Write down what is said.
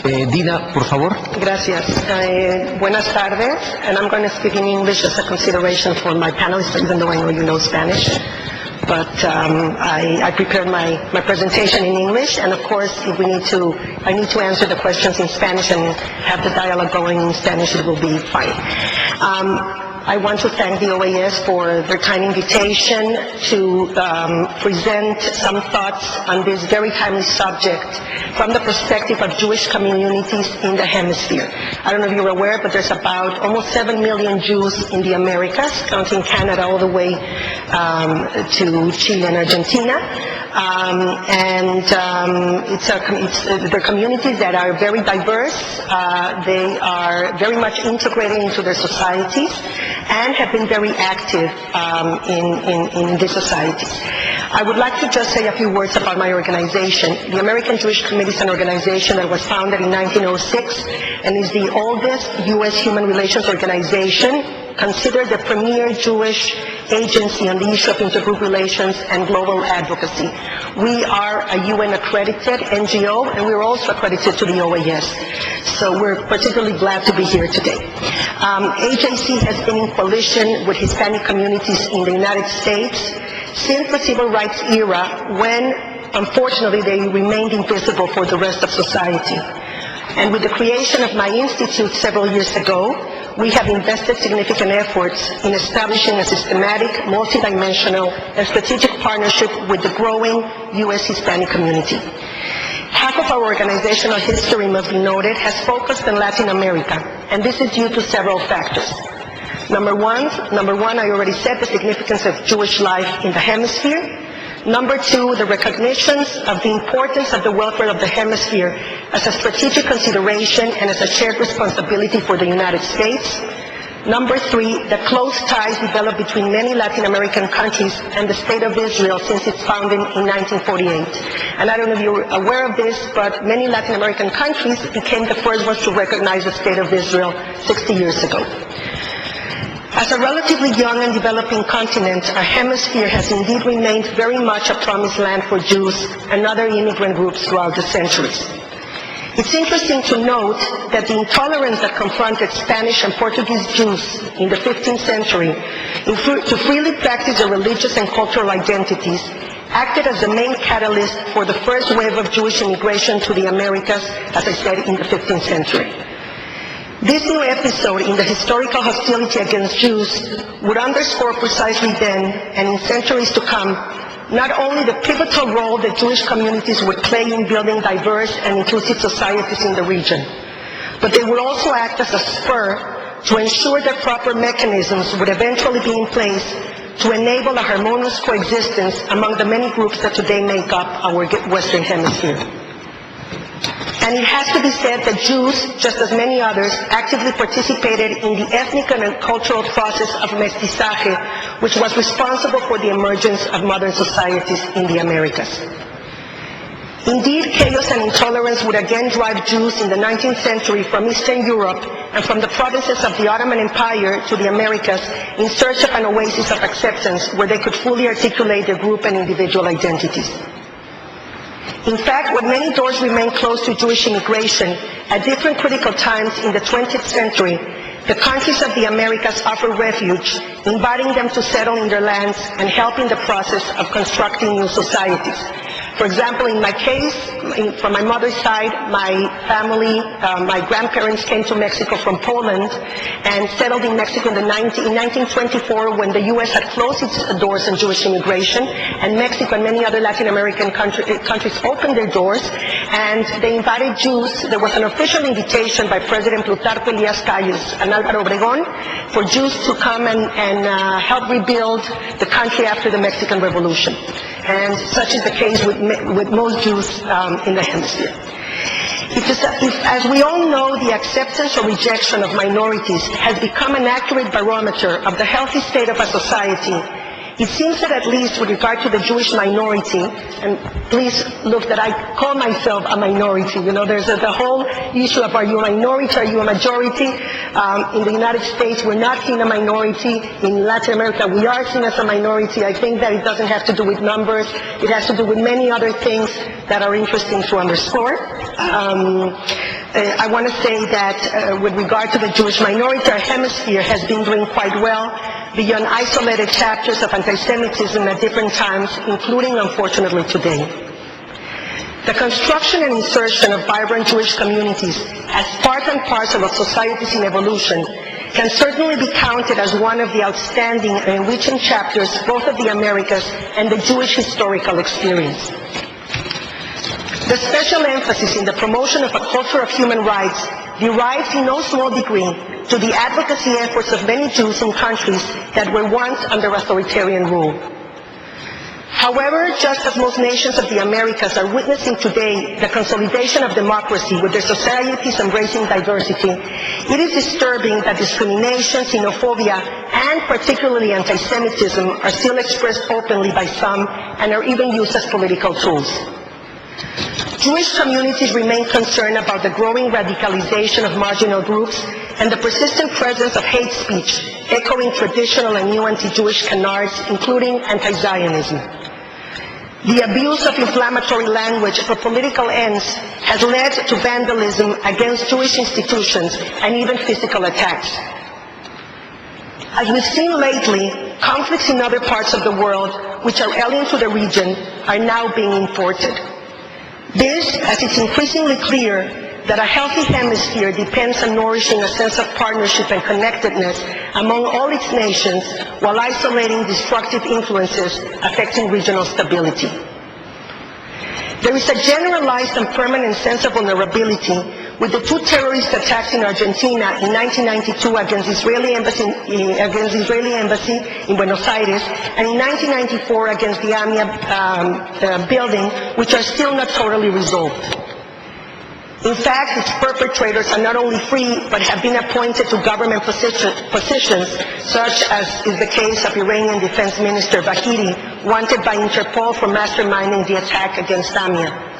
Dina, por favor. Gracias. Buenas tardes, and I'm going to speak in English as a consideration for my panelists, even though I know you know Spanish. But I prepared my presentation in English, and of course, if I need to answer the questions in Spanish and have the dialogue going in Spanish, it will be fine. I want to thank the OAS for their kind invitation to present some thoughts on this very timely subject from the perspective of Jewish communities in the hemisphere. I don't know if you're aware, but there's about almost 7 million Jews in the Americas, counting Canada all the way to Chile and Argentina. They're communities that are very diverse. They are very much integrated into their societies and have been very active in these societies. I would like to just say a few words about my organization. The American Jewish Committee is an organization that was founded in 1906 and is the oldest U.S. human relations organization, considered the premier Jewish agency on the issue of intergroup relations and global advocacy. We are a UN-accredited NGO, and we're also accredited to the OAS. So we're particularly glad to be here today. AJC has been in coalition with Hispanic communities in the United States since the Civil Rights era, when, unfortunately, they remained invisible for the rest of society. And with the creation of my institute several years ago, we have invested significant efforts in establishing a systematic, multidimensional, and strategic partnership with the growing U.S. Hispanic community. Half of our organizational history, must be noted, has focused on Latin America, and this is due to several factors. Number one, I already said, the significance of Jewish life in the hemisphere. Number two, the recognition of the importance of the welfare of the hemisphere as a strategic consideration and as a shared responsibility for the United States. Number three, the close ties developed between many Latin American countries and the State of Israel since its founding in 1948. And I don't know if you're aware of this, but many Latin American countries became the first ones to recognize the State of Israel 60 years ago. As a relatively young and developing continent, our hemisphere has indeed remained very much a promised land for Jews and other immigrant groups throughout the centuries. It's interesting to note that the intolerance that confronted Spanish and Portuguese Jews in the 15th century to freely practice their religious and cultural identities acted as the main catalyst for the first wave of Jewish immigration to the Americas, as I said, in the 15th century. This new episode in the historical hostility against Jews would underscore precisely then, and in centuries to come, not only the pivotal role that Jewish communities would play in building diverse and inclusive societies in the region, but they would also act as a spur to ensure that proper mechanisms would eventually be in place to enable a harmonious coexistence among the many groups that today make up our Western Hemisphere. And it has to be said that Jews, just as many others, actively participated in the ethnic and cultural process of mestizaje, which was responsible for the emergence of modern societies in the Americas. Indeed, chaos and intolerance would again drive Jews in the 19th century from Eastern Europe and from the provinces of the Ottoman Empire to the Americas in search of an oasis of acceptance where they could fully articulate their group and individual identities. In fact, when many doors remained closed to Jewish immigration, at different critical times in the 20th century, the countries of the Americas offered refuge, inviting them to settle in their lands and helping the process of constructing new societies. For example, in my case, from my mother's side, my family, my grandparents came to Mexico from Poland and settled in Mexico in 1924 when the U.S. had closed its doors on Jewish immigration, and Mexico and many other Latin American countries opened their doors, and they invited Jews. There was an official invitation by President Plutarco Elías Calles and Álvaro Obregón for Jews to come and help rebuild the country after the Mexican Revolution. And such is the case with most Jews in the hemisphere. As we all know, the acceptance or rejection of minorities has become an accurate barometer of the healthy state of a society. It seems that at least with regard to the Jewish minority, and please look that I call myself a minority, there's the whole issue of are you a minority, are you a majority? In the United States, we're not seen a minority. In Latin America, we are seen as a minority. I think that it doesn't have to do with numbers. It has to do with many other things that are interesting to underscore. I want to say that with regard to the Jewish minority, our hemisphere has been doing quite well beyond isolated chapters of anti-Semitism at different times, including, unfortunately, today. The construction and insertion of vibrant Jewish communities as part and parcel of societies in evolution can certainly be counted as one of the outstanding and enriching chapters both of the Americas and the Jewish historical experience. The special emphasis in the promotion of a culture of human rights derives in no small degree to the advocacy efforts of many Jews in countries that were once under authoritarian rule. However, just as most nations of the Americas are witnessing today the consolidation of democracy with their societies embracing diversity, it is disturbing that discrimination, xenophobia, and particularly anti-Semitism are still expressed openly by some and are even used as political tools. Jewish communities remain concerned about the growing radicalization of marginal groups and the persistent presence of hate speech, echoing traditional and new anti-Jewish canards, including anti-Zionism. The abuse of inflammatory language for political ends has led to vandalism against Jewish institutions and even physical attacks. As we've seen lately, conflicts in other parts of the world, which are alien to the region, are now being imported. This, as it's increasingly clear that a healthy hemisphere depends on nourishing a sense of partnership and connectedness among all its nations while isolating destructive influences affecting regional stability. There is a generalized and permanent sense of vulnerability with the two terrorist attacks in Argentina in 1992 against the Israeli embassy in Buenos Aires, and in 1994 against the AMIA building, which are still not totally resolved. In fact, its perpetrators are not only free, but have been appointed to government positions, such as is the case of Iranian Defense Minister Bahiri, wanted by Interpol for masterminding the attack against AMIA.